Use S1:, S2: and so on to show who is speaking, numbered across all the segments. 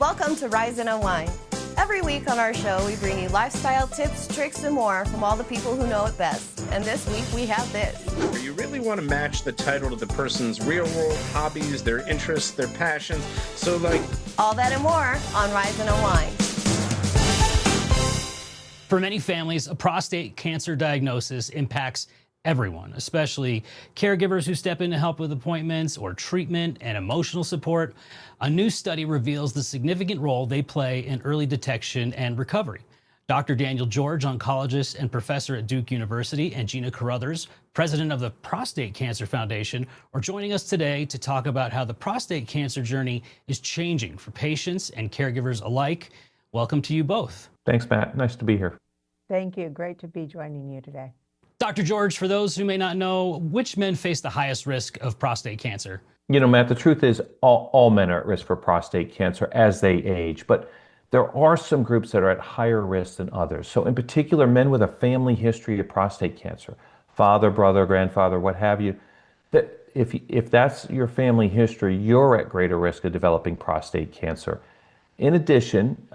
S1: Welcome to Rise Unwind. Every week on our show, we bring you lifestyle tips, tricks, and more from all the people who know it best. And this week, we have this.
S2: Where you really want to match the title to the person's real-world hobbies, their interests, their passions. So,
S1: all that and more on Rise Unwind.
S3: For many families, a prostate cancer diagnosis impacts everyone, especially caregivers who step in to help with appointments or treatment and emotional support. A new study reveals the significant role they play in early detection and recovery. Dr. Daniel George, oncologist and professor at Duke University, and Gina Carithers, president of the Prostate Cancer Foundation, are joining us today to talk about how the prostate cancer journey is changing for patients and caregivers alike. Welcome to you both.
S4: Thanks, Matt. Nice to be here.
S5: Thank you. Great to be joining you today.
S3: Dr. George, for those who may not know, which men face the highest risk of prostate cancer?
S4: You know, Matt, the truth is all men are at risk for prostate cancer as they age, but there are some groups that are at higher risk than others. So in particular, men with a family history of prostate cancer, father, brother, grandfather, what have you, that if that's your family history, you're at greater risk of developing prostate cancer. In addition,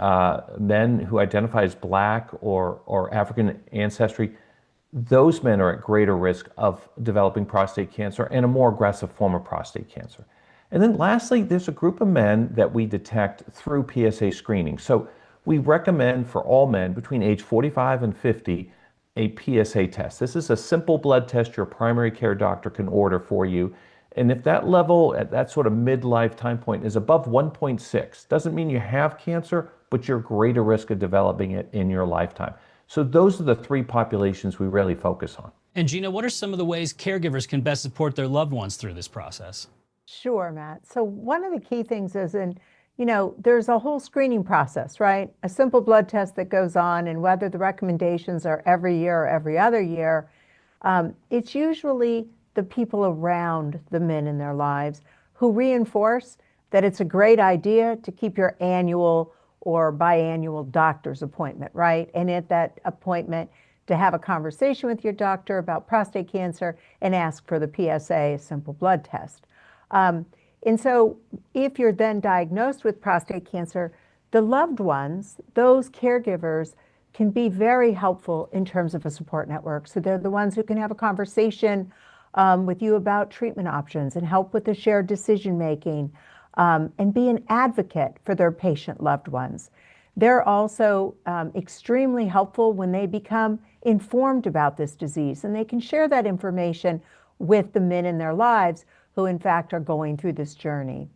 S4: men who identify as Black or African ancestry, those men are at greater risk of developing prostate cancer and a more aggressive form of prostate cancer. And then lastly, there's a group of men that we detect through PSA screening. So we recommend for all men between age 45 and 50 a PSA test. This is a simple blood test your primary care doctor can order for you. And if that level at that sort of midlife time point is above 1.6, doesn't mean you have cancer, but you're greater risk of developing it in your lifetime. So those are the three populations we really focus on.
S3: And Gina, what are some of the ways caregivers can best support their loved ones through this process?
S5: Sure, Matt. So one of the key things is there's a whole screening process, right? A simple blood test that goes on, and whether the recommendations are every year or every other year, it's usually the people around the men in their lives who reinforce that it's a great idea to keep your annual or biannual doctor's appointment, right? And at that appointment, to have a conversation with your doctor about prostate cancer and ask for the PSA, a simple blood test. And so if you're then diagnosed with prostate cancer, the loved ones, those caregivers, can be very helpful in terms of a support network. So they're the ones who can have a conversation with you about treatment options and help with the shared decision-making, and be an advocate for their patient loved ones. They're also extremely helpful when they become informed about this disease, and they can share that information with the men in their lives who in fact are going through this journey.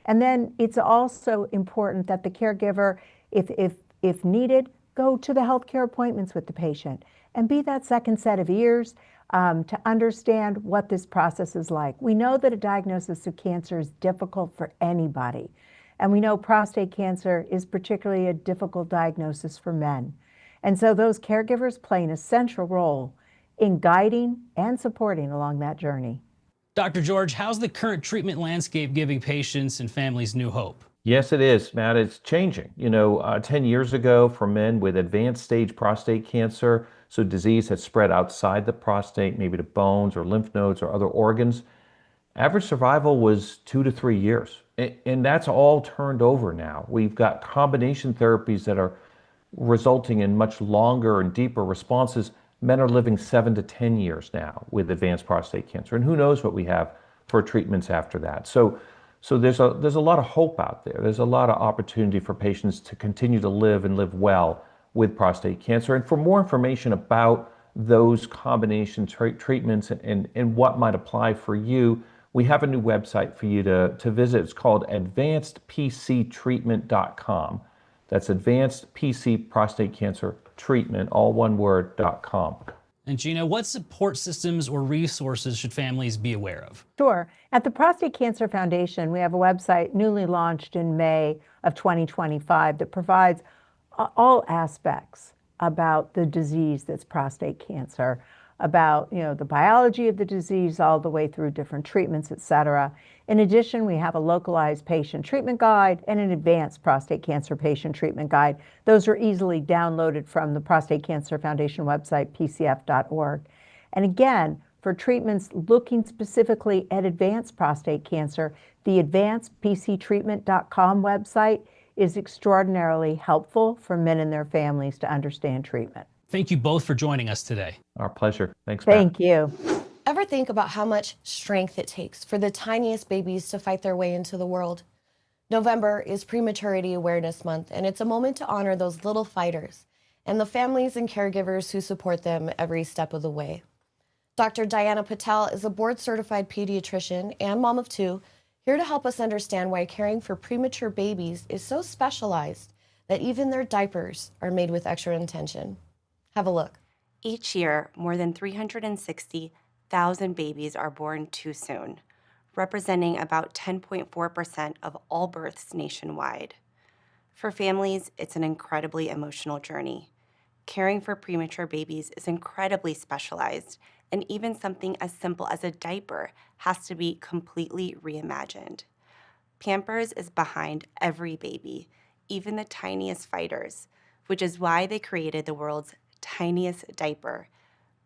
S5: And then it's also important that the caregiver, if needed, go to the healthcare appointments with the patient and be that second set of ears to understand what this process is like. We know that a diagnosis of cancer is difficult for anybody. And we know prostate cancer is particularly a difficult diagnosis for men. And so those caregivers play an essential role in guiding and supporting along that journey.
S3: Dr. George, how's the current treatment landscape giving patients and families new hope?
S4: Yes, it is, Matt. It's changing. 10 years ago, for men with advanced stage prostate cancer, so disease had spread outside the prostate, maybe to bones or lymph nodes or other organs, average survival was 2 to 3 years. And that's all turned over now. We've got combination therapies that are resulting in much longer and deeper responses. Men are living 7 to 10 years now with advanced prostate cancer. And who knows what we have for treatments after that. So there's a lot of hope out there. There's a lot of opportunity for patients to continue to live and live well with prostate cancer. And for more information about those combination treatments and what might apply for you, we have a new website for you to visit. It's called advancedpctreatment.com. That's Advanced PC Prostate Cancer Treatment, all one word, .com.
S3: And Gina, what support systems or resources should families be aware of?
S5: Sure. At the Prostate Cancer Foundation, we have a website newly launched in May of 2025 that provides all aspects about the disease that's prostate cancer, about the biology of the disease all the way through different treatments, et cetera. In addition, we have a localized patient treatment guide and an advanced prostate cancer patient treatment guide. Those are easily downloaded from the Prostate Cancer Foundation website, pcf.org. And again, for treatments looking specifically at advanced prostate cancer, the advancedpctreatment.com website is extraordinarily helpful for men and their families to understand treatment.
S3: Thank you both for joining us today.
S4: Our pleasure. Thanks, Pat.
S5: Thank you.
S1: Ever think about how much strength it takes for the tiniest babies to fight their way into the world? November is Prematurity Awareness Month, and it's a moment to honor those little fighters and the families and caregivers who support them every step of the way. Dr. Diana Patel is a board-certified pediatrician and mom of two, here to help us understand why caring for premature babies is so specialized that even their diapers are made with extra intention. Have a look.
S6: Each year, more than 360,000 babies are born too soon, representing about 10.4% of all births nationwide. For families, it's an incredibly emotional journey. Caring for premature babies is incredibly specialized, and even something as simple as a diaper has to be completely reimagined. Pampers is behind every baby, even the tiniest fighters, which is why they created the world's tiniest diaper.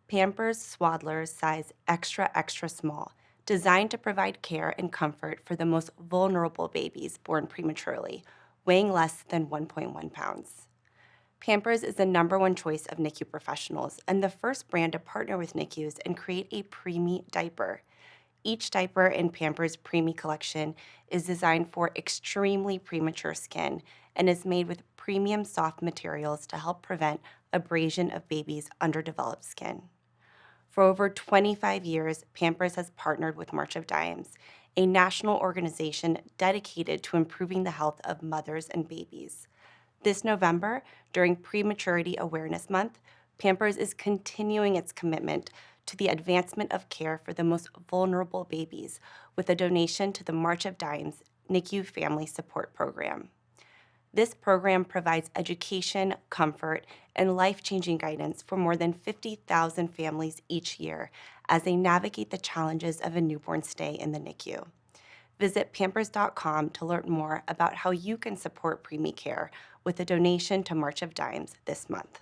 S6: Pampers Swaddlers size extra, extra small, designed to provide care and comfort for the most vulnerable babies born prematurely, weighing less than 1.1 pounds. Pampers is the #1 choice of NICU professionals and the first brand to partner with NICUs and create a Preemie diaper. Each diaper in Pampers' Preemie collection is designed for extremely premature skin and is made with premium soft materials to help prevent abrasion of babies' underdeveloped skin. For over 25 years, Pampers has partnered with March of Dimes, a national organization dedicated to improving the health of mothers and babies. This November, during Prematurity Awareness Month, Pampers is continuing its commitment to the advancement of care for the most vulnerable babies with a donation to the March of Dimes NICU Family Support Program. This program provides education, comfort, and life-changing guidance for more than 50,000 families each year as they navigate the challenges of a newborn stay in the NICU. Visit Pampers.com to learn more about how you can support preemie care with a donation to March of Dimes this month.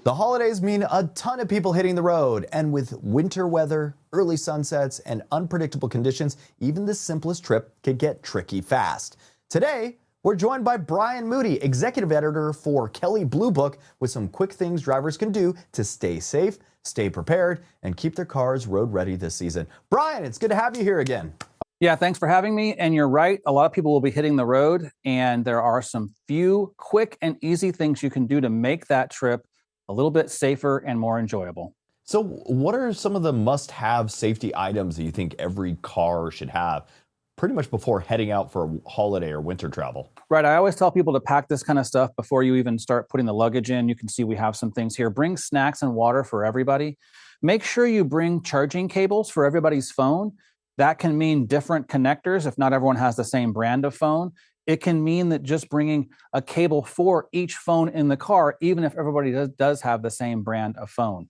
S7: The holidays mean a ton of people hitting the road, and with winter weather, early sunsets, and unpredictable conditions, even the simplest trip can get tricky fast. Today, we're joined by Brian Moody, executive editor for Kelley Blue Book, with some quick things drivers can do to stay safe, stay prepared, and keep their cars road ready this season. Brian, it's good to have you here again.
S8: Yeah, thanks for having me. And you're right, a lot of people will be hitting the road, and there are some few quick and easy things you can do to make that trip a little bit safer and more enjoyable.
S7: So what are some of the must-have safety items that you think every car should have pretty much before heading out for a holiday or winter travel?
S8: Right, I always tell people to pack this kind of stuff before you even start putting the luggage in. You can see we have some things here. Bring snacks and water for everybody. Make sure you bring charging cables for everybody's phone. That can mean different connectors if not everyone has the same brand of phone. It can mean that just bringing a cable for each phone in the car, even if everybody does have the same brand of phone.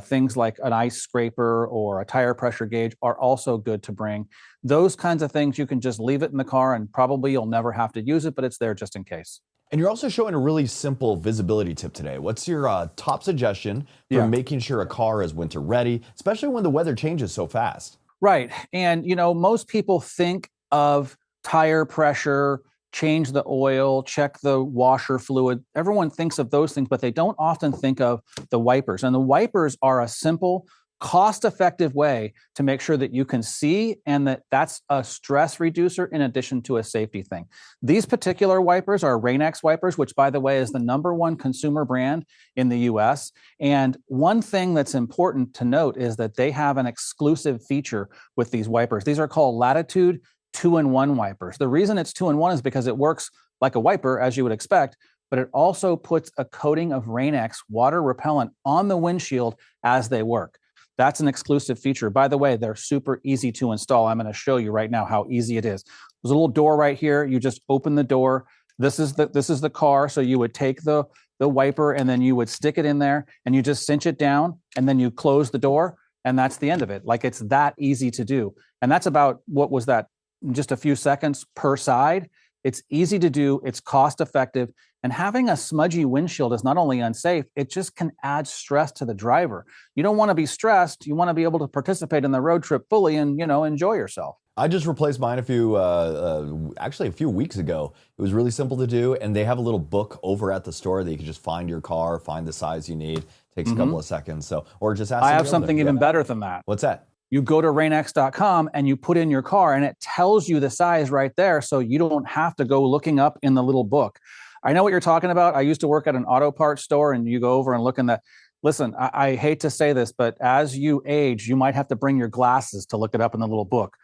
S8: Things like an ice scraper or a tire pressure gauge are also good to bring. Those kinds of things, you can just leave it in the car and probably you'll never have to use it, but it's there just in case.
S7: And you're also showing a really simple visibility tip today. What's your top suggestion for making sure a car is winter ready, especially when the weather changes so fast?
S8: Right. And, you know, most people think of tire pressure, change the oil, check the washer fluid. Everyone thinks of those things, but they don't often think of the wipers. And the wipers are a simple, cost-effective way to make sure that you can see and that's a stress reducer in addition to a safety thing. These particular wipers are Rain-X wipers, which, by the way, is the #1 consumer brand in the US. And one thing that's important to note is that they have an exclusive feature with these wipers. These are called Latitude 2-in-1 wipers. The reason it's 2-in-1 is because it works like a wiper, as you would expect, but it also puts a coating of Rain-X water repellent on the windshield as they work. That's an exclusive feature. By the way, they're super easy to install. I'm going to show you right now how easy it is. There's a little door right here. You just open the door. This is the car. So you would take the wiper and then you would stick it in there and you just cinch it down and then you close the door and that's the end of it. Like, it's that easy to do. And that's about, what was that? Just a few seconds per side. It's easy to do. It's cost effective. And having a smudgy windshield is not only unsafe, it just can add stress to the driver. You don't want to be stressed. You want to be able to participate in the road trip fully and, enjoy yourself.
S7: I just replaced mine actually a few weeks ago. It was really simple to do, and they have a little book over at the store that you can just find your car, find the size you need. Takes a couple of seconds. So, or just ask.
S8: I have something even better than that.
S7: What's that?
S8: You go to rainx.com and you put in your car, and it tells you the size right there, so you don't have to go looking up in the little book. I know what you're talking about. I used to work at an auto parts store, and you go over and look in that. Listen, I hate to say this, but as you age, you might have to bring your glasses to look it up in the little book.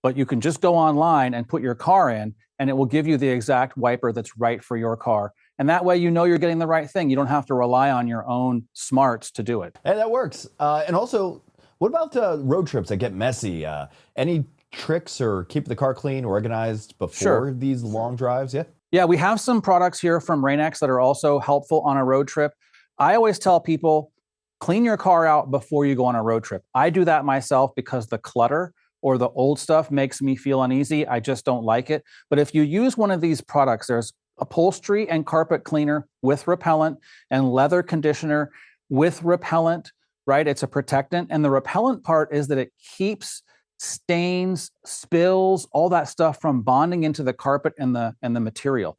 S8: But you can just go online and put your car in, and it will give you the exact wiper that's right for your car. And that way, you know you're getting the right thing. You don't have to rely on your own smarts to do it.
S7: And that works. And also, what about road trips that get messy? Any tricks or keep the car clean, organized before these long drives?
S8: Yeah, we have some products here from Rain-X that are also helpful on a road trip. I always tell people, clean your car out before you go on a road trip. I do that myself because the clutter or the old stuff makes me feel uneasy. I just don't like it. But if you use one of these products, there's upholstery and carpet cleaner with repellent and leather conditioner with repellent, right? It's a protectant. And the repellent part is that it keeps stains, spills, all that stuff from bonding into the carpet and the material.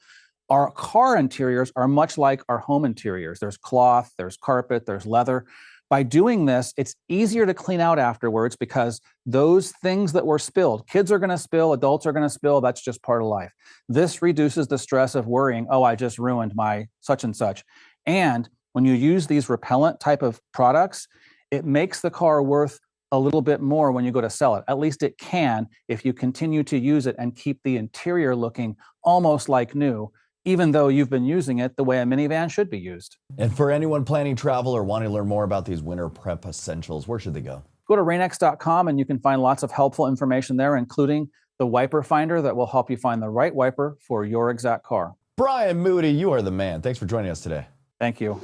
S8: Our car interiors are much like our home interiors. There's cloth, there's carpet, there's leather. By doing this, it's easier to clean out afterwards because those things that were spilled, kids are going to spill, adults are going to spill, that's just part of life. This reduces the stress of worrying, oh, I just ruined my such and such. And when you use these repellent type of products, it makes the car worth a little bit more when you go to sell it. At least it can if you continue to use it and keep the interior looking almost like new, even though you've been using it the way a minivan should be used.
S7: And for anyone planning travel or wanting to learn more about these winter prep essentials, where should they go?
S8: Go to rainx.com and you can find lots of helpful information there, including the wiper finder that will help you find the right wiper for your exact car.
S7: Brian Moody, you are the man. Thanks for joining us today.
S8: Thank you.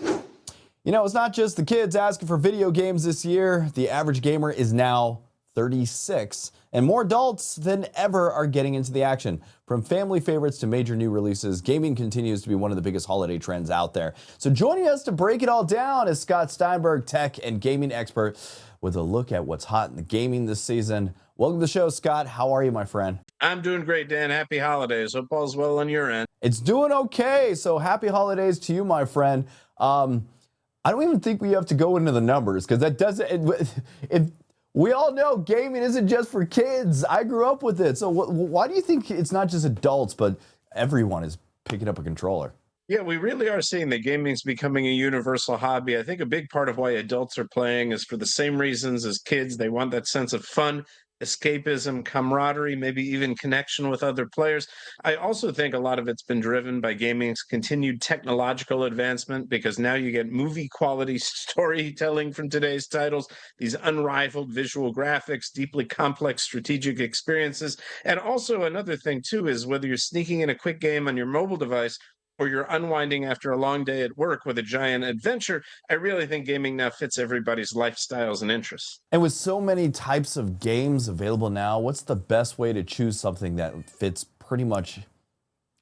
S7: You know, it's not just the kids asking for video games this year. The average gamer is now 36, and more adults than ever are getting into the action. From family favorites to major new releases, gaming continues to be one of the biggest holiday trends out there. So joining us to break it all down is Scott Steinberg, tech and gaming expert, with a look at what's hot in the gaming this season. Welcome to the show, Scott. How are you, my friend?
S2: I'm doing great, Dan. Happy holidays. Hope all's well on your end.
S7: It's doing okay. So happy holidays to you, my friend. I don't even think we have to go into the numbers because that doesn't. We all know gaming isn't just for kids. I grew up with it. So why do you think it's not just adults, but everyone is picking up a controller?
S2: Yeah, we really are seeing that gaming's becoming a universal hobby. I think a big part of why adults are playing is for the same reasons as kids. They want that sense of fun, escapism, camaraderie, maybe even connection with other players. I also think a lot of it's been driven by gaming's continued technological advancement, because now you get movie quality storytelling from today's titles, these unrivaled visual graphics, deeply complex strategic experiences. And also another thing too is whether you're sneaking in a quick game on your mobile device or you're unwinding after a long day at work with a giant adventure, I really think gaming now fits everybody's lifestyles and interests.
S7: And with so many types of games available now, what's the best way to choose something that fits pretty much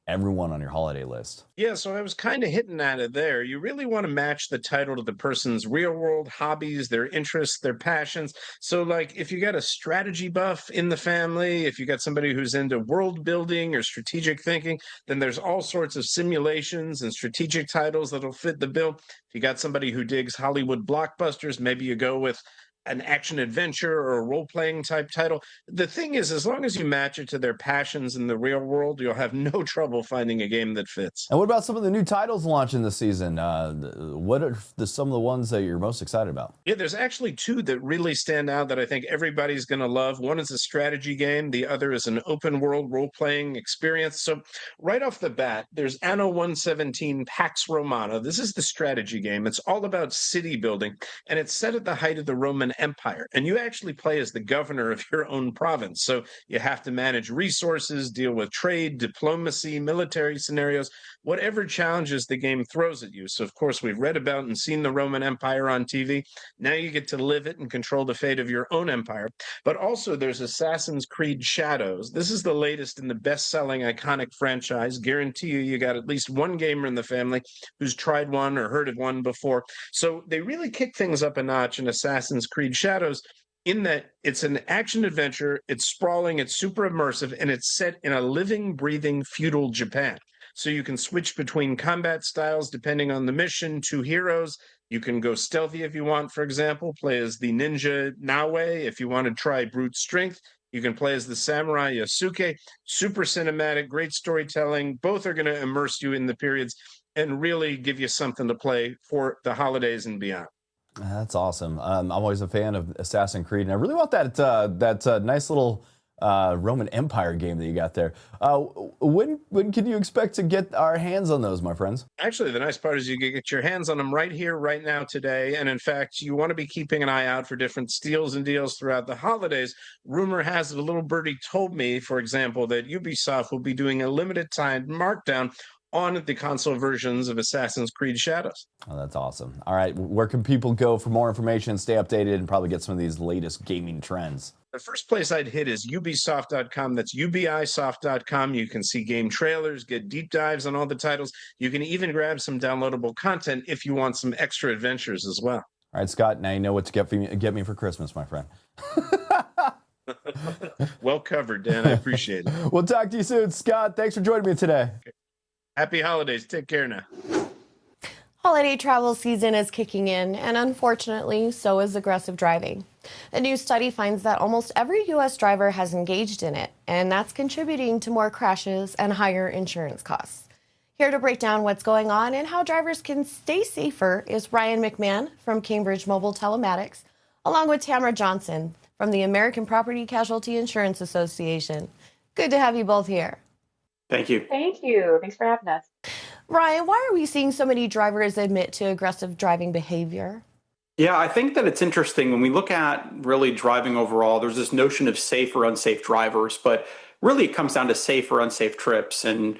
S7: everyone on your holiday list?
S2: Yeah, so I was kind of hitting at it there. You really want to match the title to the person's real world hobbies, their interests, their passions. So like if you got a strategy buff in the family, if you got somebody who's into world building or strategic thinking, then there's all sorts of simulations and strategic titles that'll fit the bill. If you got somebody who digs Hollywood blockbusters, maybe you go with an action adventure or a role-playing type title. The thing is, as long as you match it to their passions in the real world, you'll have no trouble finding a game that fits.
S7: And what about some of the new titles launching this season? What are some of the ones that you're most excited about?
S2: Yeah, there's actually two that really stand out that I think everybody's going to love. One is a strategy game. The other is an open world role-playing experience. So right off the bat, there's Anno 117 Pax Romana. This is the strategy game. It's all about city building, and it's set at the height of the Roman Empire. And you actually play as the governor of your own province. So you have to manage resources, deal with trade, diplomacy, military scenarios, whatever challenges the game throws at you. So of course, we've read about and seen the Roman Empire on TV. Now you get to live it and control the fate of your own empire. But also there's Assassin's Creed Shadows. This is the latest in the best-selling iconic franchise. Guarantee you got at least one gamer in the family who's tried one or heard of one before. So they really kick things up a notch in Assassin's Creed Shadows. in that it's an action adventure, it's sprawling, it's super immersive, and it's set in a living, breathing, feudal Japan. So you can switch between combat styles depending on the mission, two heroes. You can go stealthy if you want, for example, play as the ninja Nawe. If you want to try brute strength, you can play as the samurai Yasuke. Super cinematic, great storytelling. Both are going to immerse you in the periods and really give you something to play for the holidays and beyond.
S7: That's awesome. I'm always a fan of Assassin's Creed, and I really want that nice little Roman Empire game that you got there. When can you expect to get our hands on those, my friends?
S2: Actually, the nice part is you can get your hands on them right here, right now, today. And in fact, you want to be keeping an eye out for different steals and deals throughout the holidays. Rumor has it, a little birdie told me, for example, that Ubisoft will be doing a limited time markdown on the console versions of Assassin's Creed Shadows.
S7: Oh, that's awesome. All right, where can people go for more information, stay updated, and probably get some of these latest gaming trends?
S2: The first place I'd hit is ubisoft.com. That's ubisoft.com. You can see game trailers, get deep dives on all the titles. You can even grab some downloadable content if you want some extra adventures as well.
S7: All right, Scott, now you know what to get me for Christmas, my friend.
S2: Well covered, Dan. I appreciate it.
S7: We'll talk to you soon. Scott, thanks for joining me today.
S2: Happy holidays. Take care now.
S1: Holiday travel season is kicking in, and unfortunately, so is aggressive driving. A new study finds that almost every U.S. driver has engaged in it, and that's contributing to more crashes and higher insurance costs. Here to break down what's going on and how drivers can stay safer is Ryan McMahon from Cambridge Mobile Telematics, along with Tamara Johnson from the American Property Casualty Insurance Association. Good to have you both here.
S9: Thank you.
S10: Thank you. Thanks for having us.
S1: Ryan, why are we seeing so many drivers admit to aggressive driving behavior?
S9: Yeah, I think that it's interesting when we look at really driving overall, there's this notion of safe or unsafe drivers, but really it comes down to safe or unsafe trips, and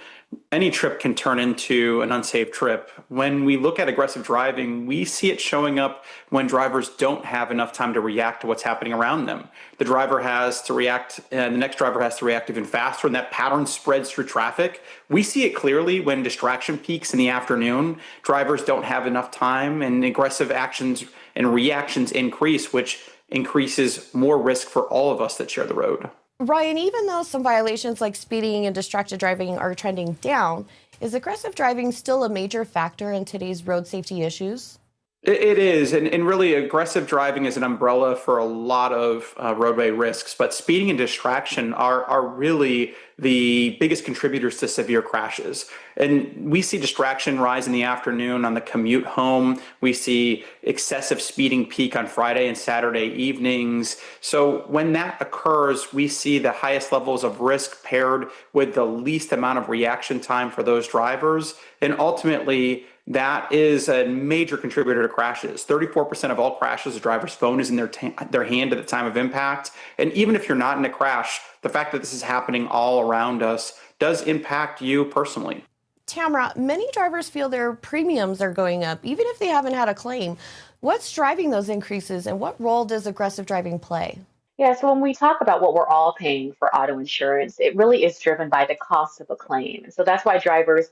S9: any trip can turn into an unsafe trip. When we look at aggressive driving, we see it showing up when drivers don't have enough time to react to what's happening around them. The driver has to react, and the next driver has to react even faster, and that pattern spreads through traffic. We see it clearly when distraction peaks in the afternoon. Drivers don't have enough time, and aggressive actions and reactions increase, which increases more risk for all of us that share the road.
S1: Ryan, even though some violations like speeding and distracted driving are trending down, is aggressive driving still a major factor in today's road safety issues?
S9: It is, and really aggressive driving is an umbrella for a lot of roadway risks, but speeding and distraction are really the biggest contributors to severe crashes. And we see distraction rise in the afternoon on the commute home. We see excessive speeding peak on Friday and Saturday evenings. So when that occurs, we see the highest levels of risk paired with the least amount of reaction time for those drivers. And ultimately, that is a major contributor to crashes. 34% of all crashes, the driver's phone is in their hand at the time of impact. And even if you're not in a crash, the fact that this is happening all around us does impact you personally.
S1: Tamara, many drivers feel their premiums are going up, even if they haven't had a claim. What's driving those increases, and what role does aggressive driving play?
S10: Yeah, so when we talk about what we're all paying for auto insurance, it really is driven by the cost of a claim. So that's why drivers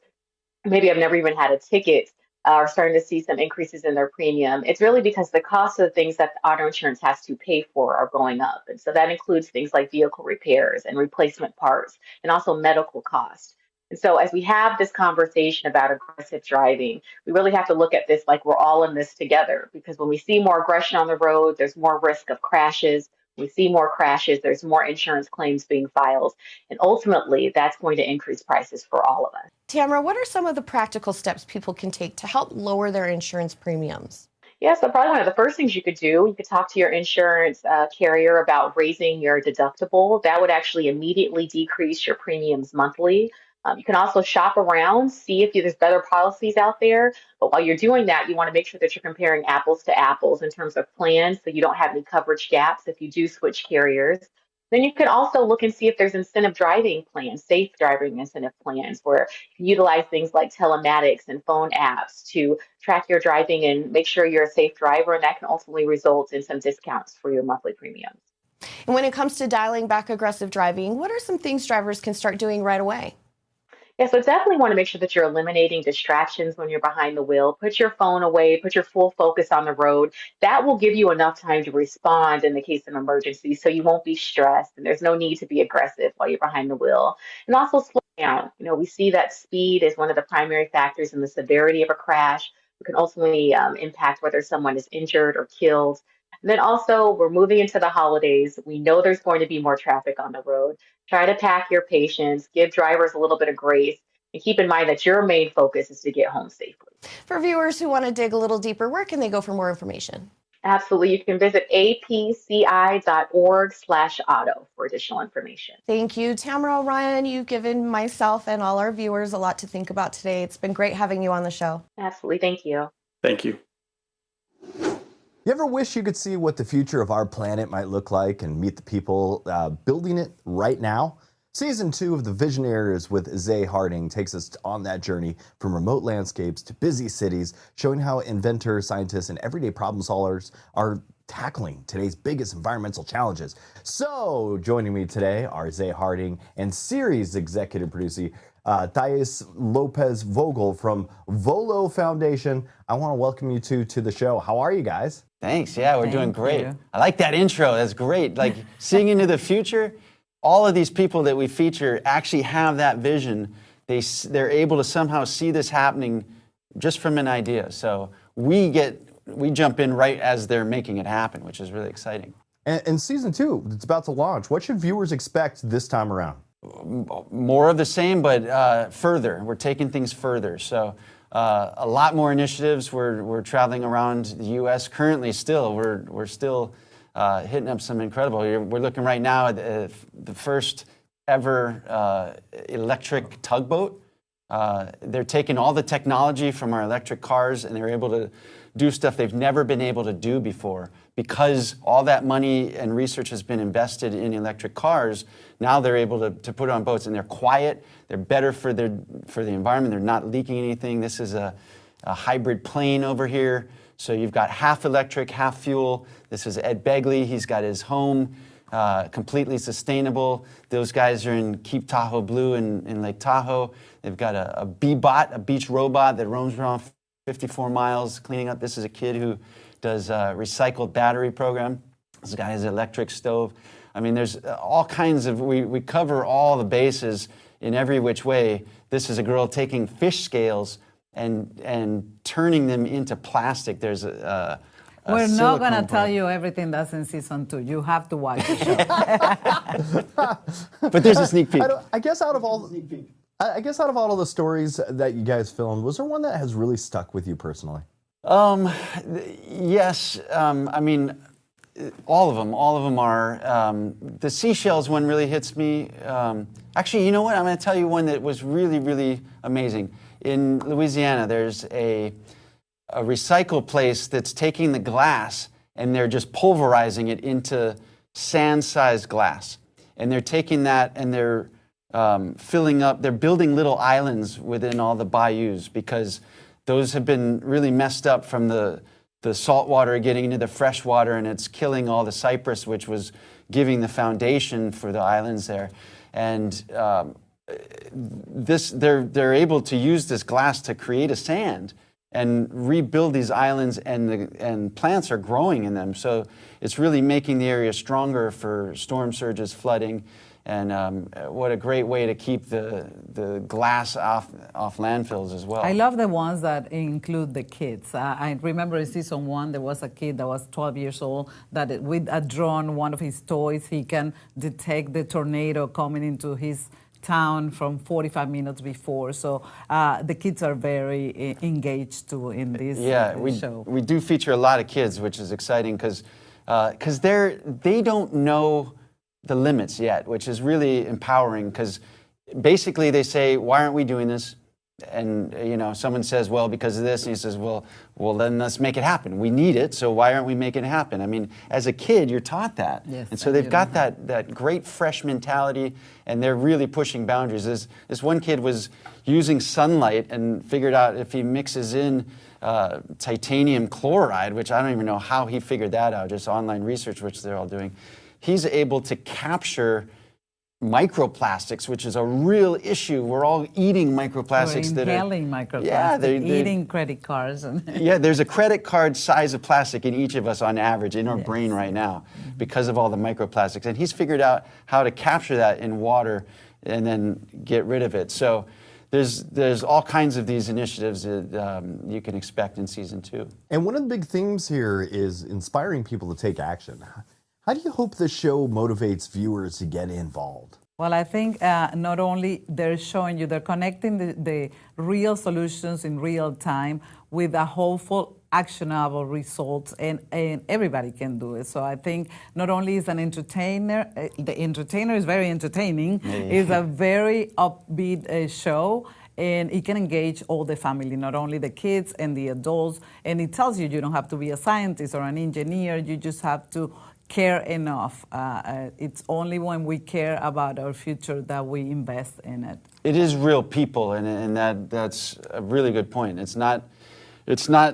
S10: maybe have never even had a ticket are starting to see some increases in their premium. It's really because the cost of the things that auto insurance has to pay for are going up. And so that includes things like vehicle repairs and replacement parts, and also medical costs. And so as we have this conversation about aggressive driving, we really have to look at this like we're all in this together, because when we see more aggression on the road, there's more risk of crashes. We see more crashes, there's more insurance claims being filed, and ultimately that's going to increase prices for all of us.
S1: Tamara, what are some of the practical steps people can take to help lower their insurance premiums?
S10: Yeah, so probably one of the first things you could do, you could talk to your insurance carrier about raising your deductible. That would actually immediately decrease your premiums monthly. You can also shop around, see if there's better policies out there. But while you're doing that, you want to make sure that you're comparing apples to apples in terms of plans, so you don't have any coverage gaps if you do switch carriers. Then you can also look and see if there's incentive driving plans, safe driving incentive plans, where you can utilize things like telematics and phone apps to track your driving and make sure you're a safe driver. And that can ultimately result in some discounts for your monthly premiums.
S1: And when it comes to dialing back aggressive driving, what are some things drivers can start doing right away?
S10: Yeah, so definitely want to make sure that you're eliminating distractions when you're behind the wheel. Put your phone away, put your full focus on the road. That will give you enough time to respond in the case of emergency so you won't be stressed and there's no need to be aggressive while you're behind the wheel. And also slow down. We see that speed is one of the primary factors in the severity of a crash. It can ultimately impact whether someone is injured or killed. And then also, we're moving into the holidays. We know there's going to be more traffic on the road. Try to pack your patience, give drivers a little bit of grace, and keep in mind that your main focus is to get home safely.
S1: For viewers who want to dig a little deeper, where can they go for more information?
S10: Absolutely. You can visit apci.org/auto for additional information.
S1: Thank you, Tamara Ryan. You've given myself and all our viewers a lot to think about today. It's been great having you on the show.
S10: Absolutely. Thank you.
S9: Thank you.
S7: You ever wish you could see what the future of our planet might look like and meet the people building it right now? Season 2 of the Visionaries with Zay Harding takes us on that journey from remote landscapes to busy cities, showing how inventors, scientists, and everyday problem solvers are tackling today's biggest environmental challenges. So joining me today are Zay Harding and series executive producer Thais Lopez Vogel from Volo Foundation. I want to welcome you two to the show. How are you guys?
S11: They're doing great. I like that intro. That's great. Like seeing into the future, all of these people that we feature actually have that vision. They're able to somehow see this happening just from an idea. So we jump in right as they're making it happen, which is really exciting.
S7: And season 2, it's about to launch. What should viewers expect this time around?
S11: More of the same, but further. We're taking things further. So a lot more initiatives. We're traveling around the U.S. currently. Still, we're still hitting up some incredible. We're looking right now at the first ever electric tugboat. They're taking all the technology from our electric cars and they're able to do stuff they've never been able to do before. Because all that money and research has been invested in electric cars, now they're able to put it on boats and they're quiet, they're better for the environment, they're not leaking anything. This is a hybrid plane over here. So you've got half electric, half fuel. This is Ed Begley, he's got his home, completely sustainable. Those guys are in Keep Tahoe Blue in Lake Tahoe. They've got a B-bot, a beach robot that roams around 54 miles cleaning up. This is a kid who does a recycled battery program. This guy has an electric stove. I mean, there's all kinds of, we cover all the bases in every which way. This is a girl taking fish scales and turning them into plastic. There's
S12: we're not going to tell you everything that's in season 2. You have to watch the
S11: show. But there's a sneak peek.
S7: I guess out of all the stories that you guys filmed, was there one that has really stuck with you personally?
S11: Yes. I mean, all of them are. The seashells one really hits me. Actually, you know what? I'm going to tell you one that was really, really amazing. In Louisiana, there's a recycle place that's taking the glass and they're just pulverizing it into sand-sized glass. And they're taking that and they're filling up, they're building little islands within all the bayous because those have been really messed up from the salt water getting into the fresh water and it's killing all the cypress, which was giving the foundation for the islands there. And they're able to use this glass to create a sand and rebuild these islands, and plants are growing in them. So it's really making the area stronger for storm surges, flooding, and what a great way to keep the glass off landfills as well.
S12: I love the ones that include the kids. I remember in season 1 there was a kid that was 12 years old that with a drone, one of his toys, he can detect the tornado coming into his town from 45 minutes before. So the kids are very engaged too in this show.
S11: We do feature a lot of kids, which is exciting because they don't know the limits yet, which is really empowering because basically they say, why aren't we doing this? And someone says, well, because of this, and he says, well, then let's make it happen. We need it, so why aren't we making it happen? I mean, as a kid, you're taught that.
S12: Yes,
S11: and so they've got that great fresh mentality, and they're really pushing boundaries. This one kid was using sunlight and figured out if he mixes in titanium chloride, which I don't even know how he figured that out, just online research, which they're all doing, he's able to capture microplastics, which is a real issue. We're all eating microplastics
S12: We're inhaling microplastics,
S11: yeah, they're
S12: eating credit cards.
S11: yeah, there's a credit card size of plastic in each of us on average in our brain right now because of all the microplastics. And he's figured out how to capture that in water and then get rid of it. So there's all kinds of these initiatives that you can expect in season 2.
S7: And one of the big themes here is inspiring people to take action. How do you hope the show motivates viewers to get involved?
S12: Well, I think not only they're showing you, they're connecting the real solutions in real time with a hopeful, actionable results, and everybody can do it. So I think not only is an entertainer, the entertainer is very entertaining, it's a very upbeat show, and it can engage all the family, not only the kids and the adults, and it tells you you don't have to be a scientist or an engineer, you just have to care enough. It's only when we care about our future that we invest in it.
S11: It is real people, and that's a really good point. It's not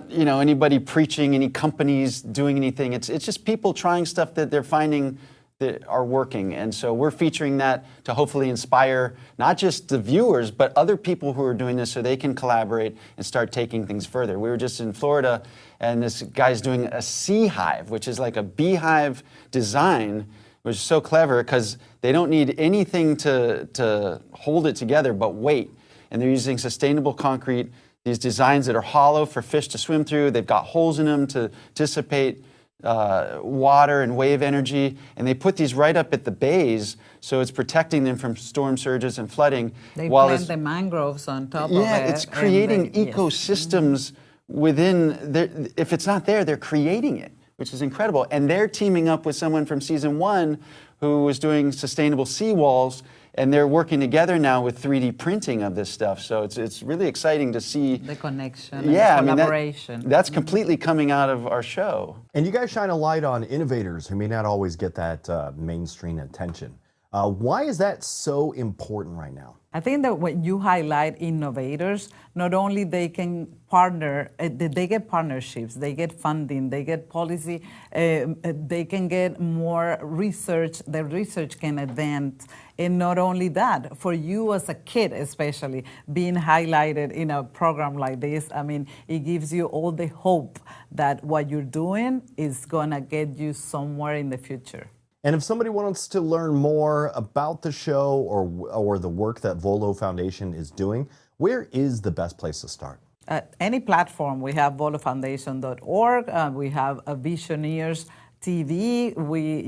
S11: anybody preaching, any companies doing anything. It's just people trying stuff that they're finding that are working. And so we're featuring that to hopefully inspire not just the viewers, but other people who are doing this so they can collaborate and start taking things further. We were just in Florida, and this guy's doing a sea hive, which is like a beehive design, which is so clever because they don't need anything to hold it together but weight. And they're using sustainable concrete, these designs that are hollow for fish to swim through. They've got holes in them to dissipate water and wave energy, and they put these right up at the bays, so it's protecting them from storm surges and flooding.
S12: They plant the mangroves on top of it.
S11: Yeah, it's creating ecosystems within. If it's not there, they're creating it, which is incredible. And they're teaming up with someone from season 1 who was doing sustainable seawalls, and they're working together now with 3D printing of this stuff. So it's really exciting to see
S12: the connection, and the collaboration.
S11: That's completely coming out of our show.
S7: And you guys shine a light on innovators who may not always get that mainstream attention. Why is that so important right now?
S12: I think that when you highlight innovators, not only they can partner, they get partnerships, they get funding, they get policy, they can get more research, the research can advance. And not only that, for you as a kid especially, being highlighted in a program like this, I mean, it gives you all the hope that what you're doing is gonna get you somewhere in the future.
S7: And if somebody wants to learn more about the show or the work that Volo Foundation is doing, where is the best place to start?
S12: At any platform. We have volofoundation.org. We have Visionaries TV.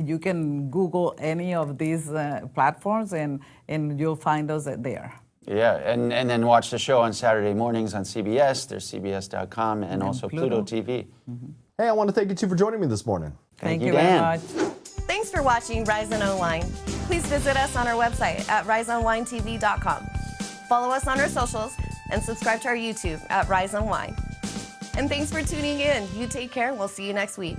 S12: You can Google any of these platforms, and you'll find us there.
S11: Yeah, and then watch the show on Saturday mornings on CBS. There's CBS.com and also Pluto TV.
S7: Mm-hmm. Hey, I want to thank you two for joining me this morning.
S12: Thank you very much.
S1: Thanks for watching Rise Unwind. Please visit us on our website at riseunwindtv.com. Follow us on our socials and subscribe to our YouTube at Rise Unwind. And thanks for tuning in. You take care. We'll see you next week.